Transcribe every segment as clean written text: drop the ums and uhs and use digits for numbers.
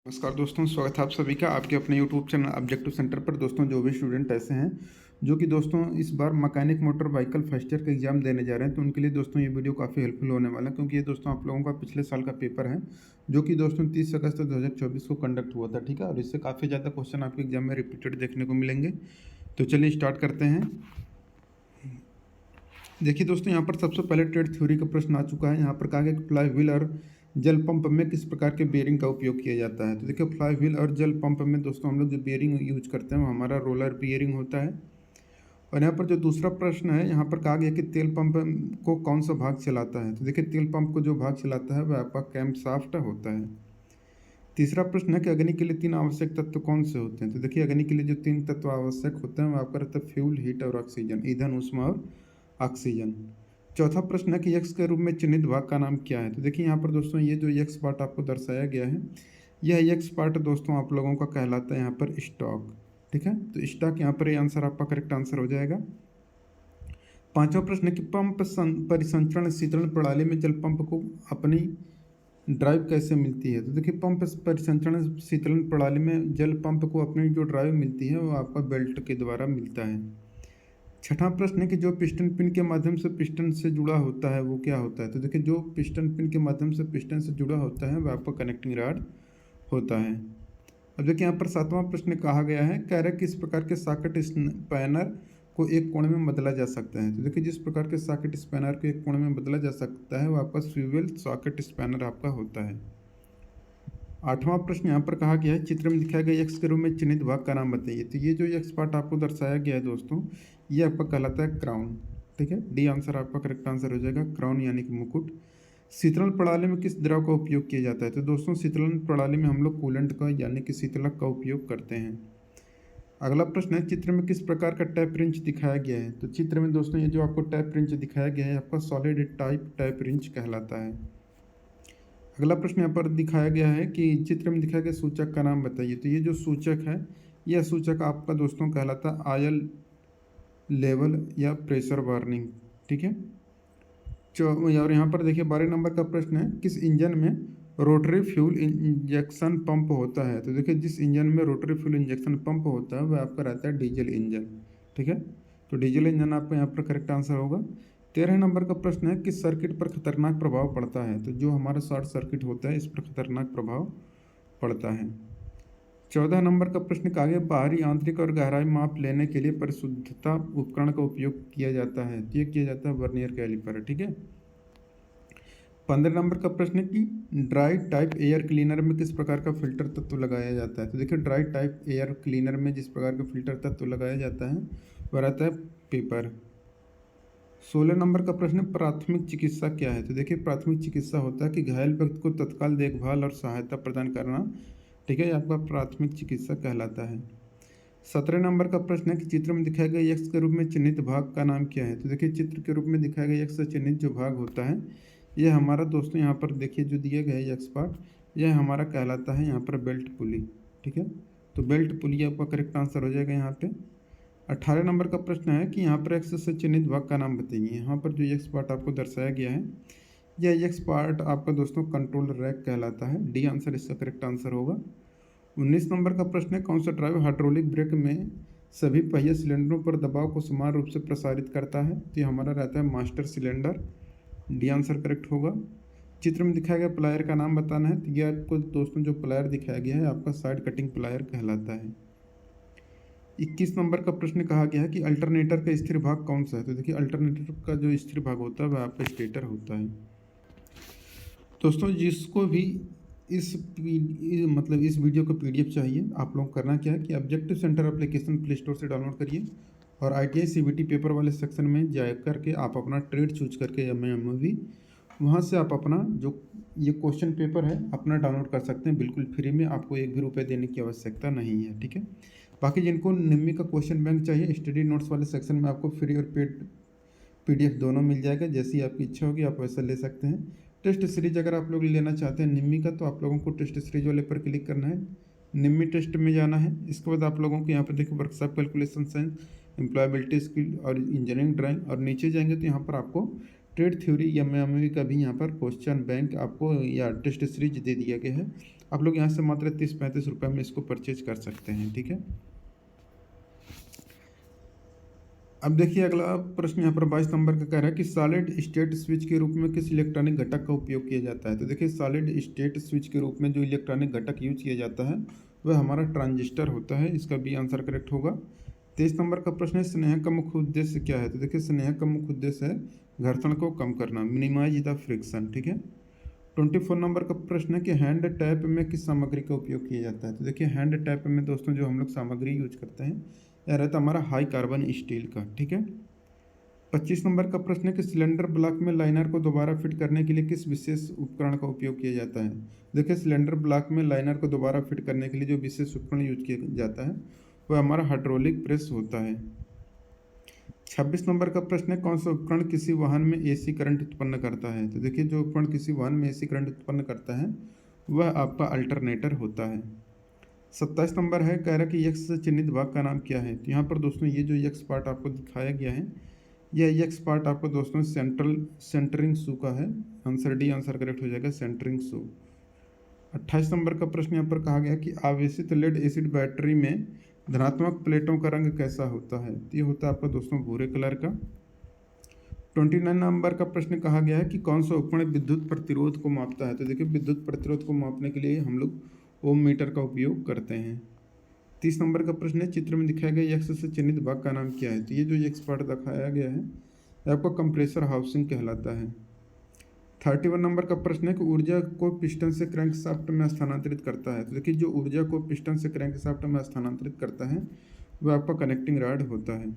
नमस्कार दोस्तों, स्वागत है आप सभी का आपके अपने यूट्यूब चैनल ऑब्जेक्टिव सेंटर पर। दोस्तों, जो भी स्टूडेंट ऐसे हैं जो कि दोस्तों इस बार mechanic motor vehicle first year का एग्जाम देने जा रहे हैं, तो उनके लिए दोस्तों ये वीडियो काफ़ी हेल्पफुल होने वाला है, क्योंकि ये दोस्तों आप लोगों का पिछले साल का पेपर है जो कि दोस्तों 30 अगस्त 2024 को कंडक्ट हुआ था। ठीक है, और इससे काफ़ी ज़्यादा क्वेश्चन आपके एग्जाम में रिपीटेड देखने को मिलेंगे। तो चलिए स्टार्ट करते हैं। देखिए दोस्तों, यहाँ पर सबसे पहले ट्रेड थ्योरी का प्रश्न आ चुका है। यहाँ पर कहा गया कि फ्लाई व्हील और जल पंप में किस प्रकार के बेयरिंग का उपयोग किया जाता है। तो देखिए, फ्लाई व्हील और जल पंप में दोस्तों हम लोग जो बेयरिंग यूज करते हैं वो हमारा रोलर बेयरिंग होता है। और यहाँ पर जो दूसरा प्रश्न है, यहाँ पर कहा गया कि तेल पंप को कौन सा भाग चलाता है। तो देखिए, तेल पंप को जो भाग चलाता है वह आपका कैम शाफ्ट होता है। तीसरा प्रश्न है कि अग्नि के लिए 3 आवश्यक तत्व कौन से होते हैं। तो देखिए, अग्नि के लिए जो 3 तत्व आवश्यक होते हैं वो आपका रहता है फ्यूल, हीट और ऑक्सीजन, ईंधन, ऊष्मा और ऑक्सीजन। चौथा प्रश्न है कि यक्स के रूप में चिन्हित भाग का नाम क्या है। तो देखिए, यहाँ पर दोस्तों ये जो यक्स पार्ट आपको दर्शाया गया है, यह यक्स पार्ट दोस्तों आप लोगों का कहलाता है यहाँ पर स्टॉक। ठीक है, तो स्टॉक यहाँ पर ये आंसर आपका करेक्ट आंसर हो जाएगा। पांचवा प्रश्न है कि पंप परिसंचरण शीतलन प्रणाली में जल पंप को अपनी ड्राइव कैसे मिलती है। तो देखिए, पंप परिसंचरण शीतलन प्रणाली में जल पंप को अपनी जो ड्राइव मिलती है वो आपका बेल्ट के द्वारा मिलता है। छठा प्रश्न है कि जो पिस्टन पिन के माध्यम से पिस्टन से जुड़ा होता है वो क्या होता है। तो देखिए, जो पिस्टन पिन के माध्यम से पिस्टन से जुड़ा होता है वह आपका कनेक्टिंग रॉड होता है। अब देखिए, यहाँ पर सातवां प्रश्न कहा गया है, कह रहे किस प्रकार के सॉकेट स्पैनर को एक कोण में बदला जा सकता है। तो देखिए, जिस प्रकार के सॉकेट स्पैनर को एक कोण में बदला जा सकता है वो आपका स्विवेल सॉकेट स्पैनर आपका होता है। आठवां प्रश्न यहाँ पर कहा गया है, चित्र में दिखाया गया यक्स के रूप में चिन्हित भाग का नाम बताइए। तो ये जो यक्स पार्ट आपको दर्शाया गया है दोस्तों, ये आपका कहलाता है क्राउन। ठीक है, डी आंसर आपका करेक्ट आंसर हो जाएगा, क्राउन यानी कि मुकुट। शीतलन प्रणाली में किस द्रव का उपयोग किया जाता है। तो दोस्तों, शीतलन प्रणाली में हम लोग कूलेंट का यानी कि शीतलक का उपयोग करते हैं। अगला प्रश्न है, चित्र में किस प्रकार का टैप रिंच दिखाया गया है। तो चित्र में दोस्तों ये जो आपको टैप रिंच दिखाया गया है आपका सॉलिड टाइप टैप रिंच कहलाता है। अगला प्रश्न यहाँ पर दिखाया गया है कि चित्र में दिखाया गया सूचक का नाम बताइए। तो ये जो सूचक है, यह सूचक आपका दोस्तों कहलाता है आयल लेवल या प्रेशर वार्निंग। ठीक है, और यहाँ पर देखिए 12 नंबर का प्रश्न है, किस इंजन में रोटरी फ्यूल इंजेक्शन पंप होता है। तो देखिए, जिस इंजन में रोटरी फ्यूल इंजेक्शन पंप होता है वह आपका रहता है डीजल इंजन। ठीक है, तो डीजल इंजन आपका यहाँ पर करेक्ट आंसर होगा। 13 नंबर का प्रश्न है, किस सर्किट पर खतरनाक प्रभाव पड़ता है। तो जो हमारा शॉर्ट सर्किट होता है इस पर खतरनाक प्रभाव पड़ता है। 14 नंबर का प्रश्न का आगे, बाहरी, आंतरिक और गहराई माप लेने के लिए परिशुद्धता उपकरण का उपयोग किया जाता है। तो ये किया जाता है वर्नियर कैलिपर। ठीक है, 15 नंबर का प्रश्न है कि ड्राई टाइप एयर क्लीनर में किस प्रकार का फिल्टर तत्व लगाया जाता है। तो देखिए, ड्राई टाइप एयर क्लीनर में जिस प्रकार का फिल्टर तत्व लगाया जाता है वह रहता है पेपर। 16 नंबर का प्रश्न, प्राथमिक चिकित्सा क्या है। तो देखिए, प्राथमिक चिकित्सा होता है कि घायल व्यक्ति को तत्काल देखभाल और सहायता प्रदान करना। ठीक है, ये आपका प्राथमिक चिकित्सा कहलाता है। 17 नंबर का प्रश्न है कि चित्र में दिखाए गए यक्स के रूप में चिन्हित भाग का नाम क्या है। तो देखिए, चित्र के रूप में दिखाया गया यक्स से चिन्हित जो भाग होता है यह हमारा दोस्तों यहाँ पर देखिए जो दिए गए यक्स पार्ट, यह हमारा कहलाता है यहाँ पर बेल्ट पुली। ठीक है, तो बेल्ट पुली आपका करेक्ट आंसर हो जाएगा यहाँ पे। 18 नंबर का प्रश्न है कि यहाँ पर एक्स से चिन्हित भाग का नाम बताइए। यहाँ पर जो यक्स पार्ट आपको दर्शाया गया है यह यक्स पार्ट आपका दोस्तों कंट्रोल रैक कहलाता है। डी आंसर इसका करेक्ट आंसर होगा। 19 नंबर का प्रश्न है, कौन सा ड्राइव हाइड्रोलिक ब्रेक में सभी पहिए सिलेंडरों पर दबाव को समान रूप से प्रसारित करता है। तो ये हमारा रहता है master cylinder. D answer correct होगा। चित्र में दिखाया गया प्लायर का नाम बताना है। तो ये आपको दोस्तों जो प्लायर दिखाया गया है आपका साइड कटिंग प्लायर कहलाता है। 21 नंबर का प्रश्न कहा गया है कि अल्टरनेटर का स्थिर भाग कौन सा है। तो देखिए, अल्टरनेटर का जो स्थिर भाग होता है वह आपका स्टेटर होता है। दोस्तों, जिसको भी मतलब इस वीडियो का पीडीएफ चाहिए, आप लोग करना क्या है कि objective centre application play store से डाउनलोड करिए और ITI CBT पेपर वाले सेक्शन में जा करके आप अपना ट्रेड चूज करके MA वहाँ से आप अपना जो ये क्वेश्चन पेपर है अपना डाउनलोड कर सकते हैं बिल्कुल फ्री में। आपको एक भी रुपये देने की आवश्यकता नहीं है। ठीक है, बाकी जिनको निम्मी का क्वेश्चन बैंक चाहिए, स्टडी नोट्स वाले सेक्शन में आपको फ्री और पेड PDF दोनों मिल जाएगा। जैसी आपकी इच्छा होगी आप वैसा ले सकते हैं। टेस्ट सीरीज अगर आप लोग लेना चाहते हैं निम्मी का, तो आप लोगों को टेस्ट सीरीज वाले पर क्लिक करना है, निम्मी टेस्ट में जाना है। इसके बाद आप लोगों को यहाँ पर देखिए workshop calculation science, employability skill और इंजीनियरिंग ड्राइंग, और नीचे जाएंगे तो यहाँ पर आपको ट्रेड थ्योरी या MA का भी यहाँ पर क्वेश्चन बैंक आपको या टेस्ट सीरीज दे दिया गया है। आप लोग यहाँ से मात्र 30-35 रुपये में इसको परचेज कर सकते हैं, ठीक है। अब देखिए अगला प्रश्न यहाँ पर 22 नंबर का कह रहा है कि सॉलिड स्टेट स्विच के रूप में किस इलेक्ट्रॉनिक घटक का उपयोग किया जाता है। तो देखिए सॉलिड स्टेट स्विच के रूप में जो इलेक्ट्रॉनिक घटक यूज किया जाता है वह हमारा ट्रांजिस्टर होता है। इसका बी आंसर करेक्ट होगा। 23 नंबर का प्रश्न है स्नेह का मुख्य उद्देश्य क्या है। तो देखिए स्नेह का मुख्य उद्देश्य है घर्षण को कम करना, मिनिमाइज द फ्रिक्शन, ठीक है। 24 नंबर का प्रश्न है कि हैंड टैप में किस सामग्री का उपयोग किया जाता है। तो देखिए हैंड टैप में दोस्तों जो हम लोग सामग्री यूज करते हैं यह रहता है हमारा हाई कार्बन स्टील का, ठीक है। 25 नंबर का प्रश्न है कि सिलेंडर ब्लॉक में लाइनर को दोबारा फिट करने के लिए किस विशेष उपकरण का उपयोग किया जाता है। देखिए सिलेंडर ब्लॉक में लाइनर को दोबारा फिट करने के लिए जो विशेष उपकरण यूज किया जाता है वह हमारा हाइड्रोलिक प्रेस होता है। 26 नंबर का प्रश्न है कौन सा उपकरण किसी वाहन में एसी करंट उत्पन्न करता है। तो देखिए जो उपकरण किसी वाहन में एसी करंट उत्पन्न करता है वह आपका अल्टरनेटर होता है। 27 नंबर है कह रहा कि यक्स से चिन्हित भाग का नाम क्या है। तो यहाँ पर दोस्तों ये जो यक्स पार्ट आपको दिखाया गया है यह यक्स पार्ट आपको दोस्तों सेंटरिंग शू का है। आंसर डी आंसर करेक्ट हो जाएगा, सेंटरिंग शू। 28 नंबर का प्रश्न यहाँ पर कहा गया कि आवेशित लेड एसिड बैटरी में धनात्मक प्लेटों का रंग कैसा होता है। तो ये होता है आपका दोस्तों भूरे कलर का। 29 नंबर का प्रश्न कहा गया है कि कौन सा उपकरण विद्युत प्रतिरोध को मापता है। तो देखिए विद्युत प्रतिरोध को मापने के लिए हम लोग ओम मीटर का उपयोग करते हैं। 30 नंबर का प्रश्न है चित्र में दिखाया गया यक्स से चिन्हित भाग का नाम क्या है। तो ये जो यक्स पार्ट दिखाया गया है ये आपका कंप्रेसर हाउसिंग कहलाता है। 31 नंबर का प्रश्न है कि ऊर्जा को पिस्टन से क्रैंकशाफ्ट में स्थानांतरित करता है। तो देखिए जो ऊर्जा को पिस्टन से क्रैंकशाफ्ट में स्थानांतरित करता है वह आपका कनेक्टिंग रॉड होता है।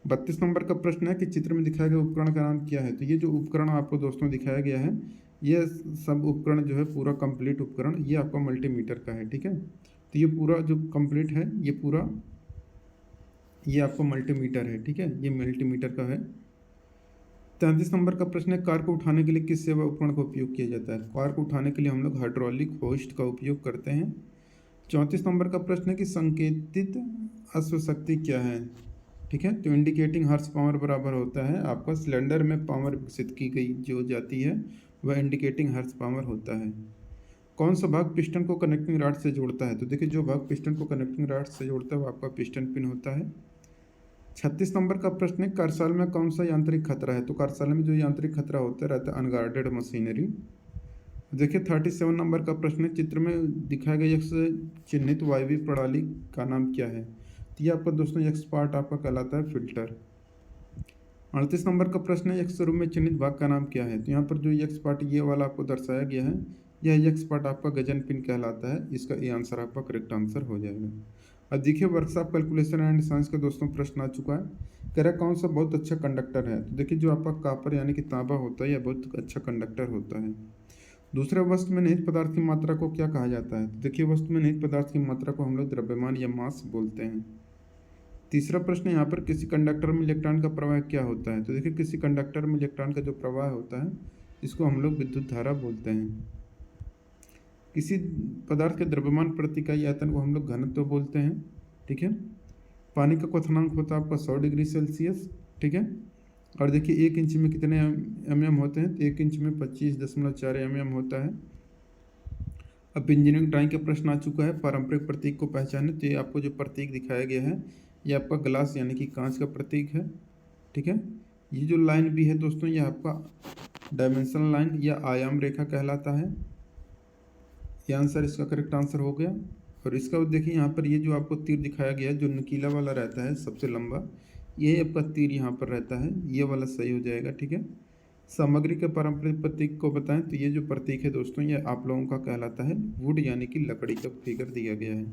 32 नंबर का प्रश्न है कि चित्र में दिखाया गया उपकरण का नाम क्या है। तो ये जो उपकरण आपको दोस्तों दिखाया गया है ये सब उपकरण जो है पूरा कंप्लीट उपकरण ये आपका मल्टीमीटर का है, ठीक है। तो ये पूरा जो कंप्लीट है ये पूरा ये आपका मल्टीमीटर है, ठीक है, ये मल्टीमीटर का है। 33 नंबर का प्रश्न है कार को उठाने के लिए किस सेवा उपकरण का उपयोग किया जाता है। कार को उठाने के लिए हम लोग हाइड्रोलिक होस्ट का उपयोग करते हैं। 34 नंबर का प्रश्न है कि संकेतित अश्वशक्ति क्या है, ठीक है। तो इंडिकेटिंग हॉर्स पावर बराबर होता है आपका सिलेंडर में पावर विकसित की गई जो जाती है वह इंडिकेटिंग हॉर्स पावर होता है। कौन सा भाग पिस्टन को कनेक्टिंग रॉड से जोड़ता है। तो देखिए जो भाग पिस्टन को कनेक्टिंग रॉड से जोड़ता है वो आपका पिस्टन पिन होता है। 36 नंबर का प्रश्न है कार्यशाला में कौन सा यांत्रिक खतरा है। तो कार्यशाला में जो यांत्रिक खतरा होता रहता है अनगार्डेड मशीनरी। देखिए 37 नंबर का प्रश्न है चित्र में दिखाया गया यक्स चिन्हित वायवीय प्रणाली का नाम क्या है। तो ये आपका दोस्तों यक्स पार्ट आपका कहलाता है फिल्टर। 38 नंबर का प्रश्न है यक्स रूप में चिन्हित भाग का नाम क्या है। तो यहाँ पर जो यक्स पार्ट ये वाला आपको दर्शाया गया है यह यक्स पार्ट आपका गजन पिन कहलाता है। इसका ये आंसर आपका करेक्ट आंसर हो जाएगा। अब देखिए वर्कशॉप कैलकुलेशन एंड साइंस का दोस्तों प्रश्न आ चुका है। कह रहा कौन सा बहुत अच्छा कंडक्टर है। तो देखिए जो आपका कापर यानी कि तांबा होता है यह बहुत अच्छा कंडक्टर होता है। दूसरे वस्तु में निहित पदार्थ की मात्रा को क्या कहा जाता है। तो देखिए वस्तु में निहित पदार्थ की मात्रा को हम लोग द्रव्यमान या मास बोलते हैं। तीसरा प्रश्न यहाँ पर किसी कंडक्टर में इलेक्ट्रॉन का प्रवाह क्या होता है। तो देखिए किसी कंडक्टर में इलेक्ट्रॉन का जो प्रवाह होता है इसको हम लोग विद्युत धारा बोलते हैं। किसी पदार्थ के द्रव्यमान प्रति इकाई आयतन को हम लोग घनत्व बोलते हैं, ठीक है। पानी का क्वथनांक होता है आपका 100 डिग्री सेल्सियस, ठीक है। और देखिए 1 इंच में कितने mm होते हैं। तो 1 इंच में 25.4 mm होता है। अब इंजीनियरिंग ड्राइंग का प्रश्न आ चुका है पारंपरिक प्रतीक को पहचाने। तो ये आपको जो प्रतीक दिखाया गया है ये आपका ग्लास यानी कि कांच का प्रतीक है, ठीक है। ये जो लाइन भी है दोस्तों ये आपका डायमेंशनल लाइन या आयाम रेखा कहलाता है। ये आंसर इसका करेक्ट आंसर हो गया। और इसका देखिए यहाँ पर ये जो आपको तीर दिखाया गया है जो नुकीला वाला रहता है सबसे लंबा ये आपका तीर यहाँ पर रहता है, ये वाला सही हो जाएगा, ठीक है। सामग्री के पारंपरिक प्रतीक को बताएं। तो ये जो प्रतीक है दोस्तों ये आप लोगों का कहलाता है वुड यानी कि लकड़ी का फिगर दिया गया है।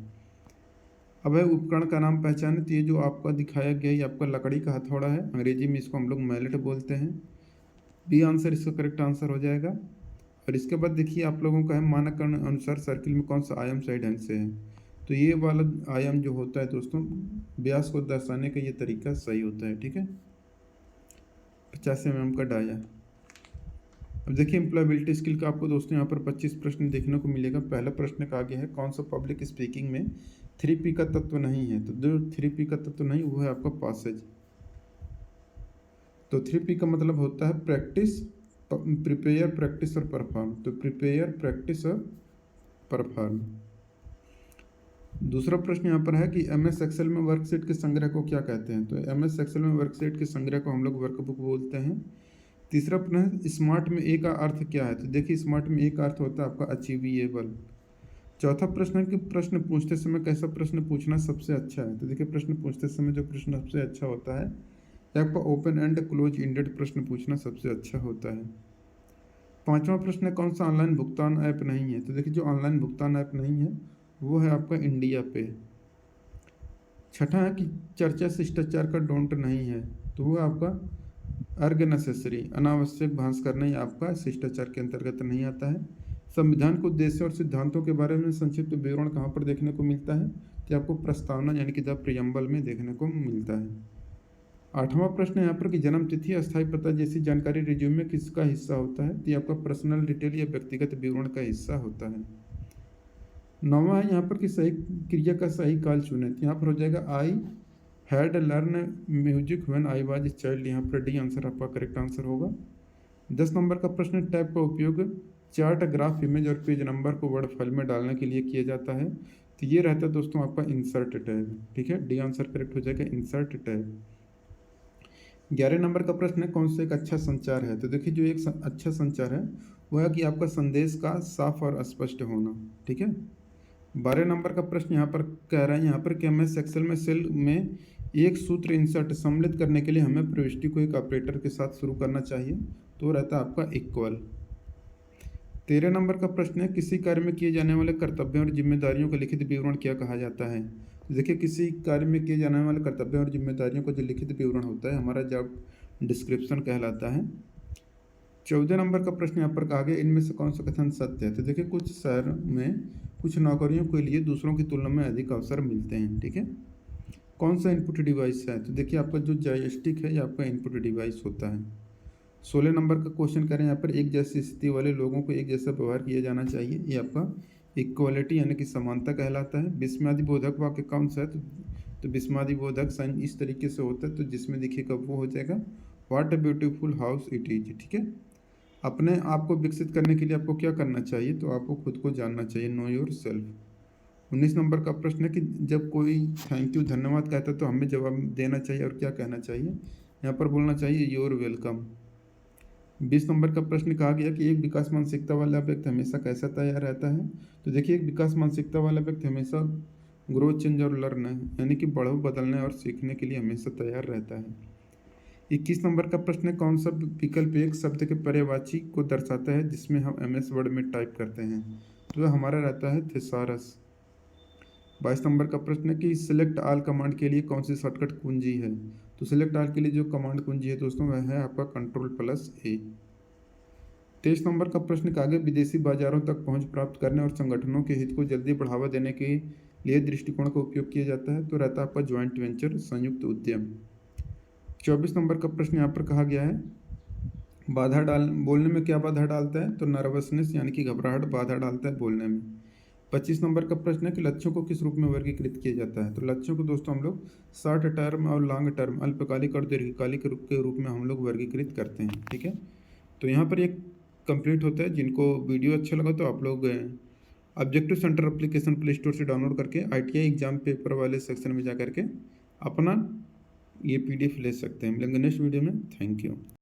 अब है उपकरण का नाम पहचाने। तो ये जो आपका दिखाया गया ये आपका लकड़ी का हथौड़ा है, अंग्रेजी में इसको हम लोग मैलेट बोलते हैं। बी आंसर इसका करेक्ट आंसर हो जाएगा। और इसके बाद देखिए आप लोगों का है मानककरण अनुसार सर्किल में कौन सा आयाम सही ढंग से है। तो ये वाला आयाम जो होता है दोस्तों व्यास को दर्शाने का ये तरीका सही होता है, ठीक है। 50 mm का डाया। अब देखिए एम्प्लॉयबिलिटी स्किल का आपको दोस्तों यहाँ पर 25 प्रश्न देखने को मिलेगा। पहला प्रश्न का आगे है कौन सा पब्लिक स्पीकिंग में 3P का तत्व नहीं है। तो जो 3P का तत्व नहीं वो है आपका पासेज। तो 3P का मतलब होता है प्रैक्टिस, प्रिपेयर, प्रैक्टिस और परफॉर्म। तो प्रिपेयर, प्रैक्टिस और परफॉर्म। दूसरा प्रश्न यहाँ पर है कि MS एक्सेल में वर्कशीट के संग्रह को क्या कहते हैं? तो MS एक्सेल में वर्कशीट के संग्रह को हम लोग वर्कबुक बोलते हैं। तीसरा प्रश्न है स्मार्ट में ए का अर्थ क्या है? तो देखिए स्मार्ट में ए का अर्थ होता है आपका अचीविएबल। चौथा प्रश्न है कि प्रश्न पूछते समय कैसा प्रश्न पूछना सबसे अच्छा है? तो देखिए प्रश्न पूछते समय जो प्रश्न सबसे अच्छा होता है आपका ओपन एंड क्लोज एंडेड प्रश्न पूछना सबसे अच्छा होता है। पांचवा प्रश्न है कौन सा ऑनलाइन भुगतान ऐप नहीं है? तो देखिए जो ऑनलाइन भुगतान ऐप नहीं है वो है आपका इंडिया पे। छठा है कि चर्चा शिष्टाचार का डोंट नहीं है, तो वो आपका अर्ग नेसेसरी, अनावश्यक भाषण करना ही आपका शिष्टाचार के अंतर्गत नहीं आता है। संविधान के उद्देश्य और सिद्धांतों के बारे में संक्षिप्त विवरण कहाँ पर देखने को मिलता है? कि आपको प्रस्तावना यानी कि द प्रियम्बल में देखने को मिलता है। आठवां प्रश्न यहाँ पर कि जन्म तिथि, अस्थायी पता जैसी जानकारी रिज्यूम में किसका हिस्सा होता है? तो ये आपका पर्सनल डिटेल या व्यक्तिगत विवरण का हिस्सा होता है। नौवां है यहाँ पर कि सही क्रिया का सही काल चुने, तो यहाँ पर हो जाएगा I had learn music when I was child, यहाँ पर डी आंसर आपका करेक्ट आंसर होगा। 10 नंबर का प्रश्न टैब का उपयोग चार्ट, ग्राफ, इमेज और पेज नंबर को वर्ड फाइल में डालने के लिए किया जाता है, तो ये रहता है दोस्तों आपका इंसर्ट टैब। ठीक है, डी आंसर करेक्ट हो जाएगा इंसर्ट टैब। 11 नंबर का प्रश्न है कौन सा एक अच्छा संचार है? तो देखिए जो एक अच्छा संचार है वह है कि आपका संदेश का साफ और स्पष्ट होना। ठीक है, 12 नंबर का प्रश्न यहाँ पर कह रहा है यहाँ पर कि MS एक्सेल में सेल में एक सूत्र इंसर्ट सम्मिलित करने के लिए हमें प्रविष्टि को एक ऑपरेटर के साथ शुरू करना चाहिए, तो रहता है आपका इक्वल। 13 नंबर का प्रश्न है किसी कार्य में किए जाने वाले कर्तव्यों और जिम्मेदारियों का लिखित विवरण क्या कहा जाता है? देखिए किसी कार्य में किए जाने वाले कर्तव्यों और जिम्मेदारियों का जो लिखित विवरण होता है हमारा जॉब डिस्क्रिप्शन कहलाता है। 14 नंबर का प्रश्न यहाँ पर कहा गया इनमें से कौन सा कथन सत्य है? तो देखिए कुछ शहर में कुछ नौकरियों के लिए दूसरों की तुलना में अधिक अवसर मिलते हैं। ठीक है, कौन सा इनपुट डिवाइस है? तो देखिए आपका जो जॉयस्टिक है ये आपका इनपुट डिवाइस होता है। 16 नंबर का क्वेश्चन करें यहाँ पर एक जैसी स्थिति वाले लोगों को एक जैसा व्यवहार किया जाना चाहिए, ये आपका इक्वालिटी यानी कि समानता कहलाता है। विस्मयादिबोधक वाक्य कौन सा है? तो विस्मयादिबोधक साइन इस तरीके से होता है, तो जिसमें देखिएगा वो हो जाएगा what a beautiful house it is. ठीक है, अपने आप को विकसित करने के लिए आपको क्या करना चाहिए? तो आपको खुद को जानना चाहिए, नो योर सेल्फ। 19 नंबर का प्रश्न है कि जब कोई थैंक यू धन्यवाद कहता है तो हमें जवाब देना चाहिए और क्या कहना चाहिए? यहाँ पर बोलना चाहिए योर वेलकम। 20 नंबर का प्रश्न कहा गया कि एक विकास मानसिकता वाला व्यक्ति हमेशा कैसा तैयार रहता है? तो देखिए एक विकास मानसिकता वाला व्यक्ति हमेशा ग्रो, चेंज और लर्न यानी कि बढ़ो, बदलने और सीखने के लिए हमेशा तैयार रहता है। 21 नंबर का प्रश्न है कौन सा विकल्प एक शब्द के पर्यायवाची को दर्शाता है जिसमें हम MS वर्ड में टाइप करते हैं? तो वह हमारा रहता है थिसारस। 22 नंबर का प्रश्न है कि सिलेक्ट ऑल कमांड के लिए कौन सी शॉर्टकट कुंजी है? तो सिलेक्ट ऑल के लिए जो कमांड कुंजी है दोस्तों वह है आपका Ctrl+A। 23 नंबर का प्रश्न का आगे विदेशी बाजारों तक पहुंच प्राप्त करने और संगठनों के हित को जल्दी बढ़ावा देने के लिए दृष्टिकोण का उपयोग किया जाता है, तो रहता है आपका ज्वाइंट वेंचर, संयुक्त उद्यम। 24 नंबर का प्रश्न यहाँ पर कहा गया है बोलने में क्या बाधा डालता है? तो नर्वसनेस यानी कि घबराहट बाधा डालता है बोलने में। 25 नंबर का प्रश्न है कि लक्ष्यों को किस रूप में वर्गीकृत किया जाता है? तो लक्ष्यों को दोस्तों हम लोग शॉर्ट टर्म और लॉन्ग टर्म, अल्पकालिक और दीर्घकालिक के रूप में हम लोग वर्गीकृत करते हैं। ठीक है, तो यहाँ पर एक कंप्लीट होता है। जिनको वीडियो अच्छा लगा तो आप लोग objective centre application play store से डाउनलोड करके ITI एग्जाम पेपर वाले सेक्शन में जा करके अपना ये PDF ले सकते हैं। मिलेंगे नेक्स्ट वीडियो में। Thank you.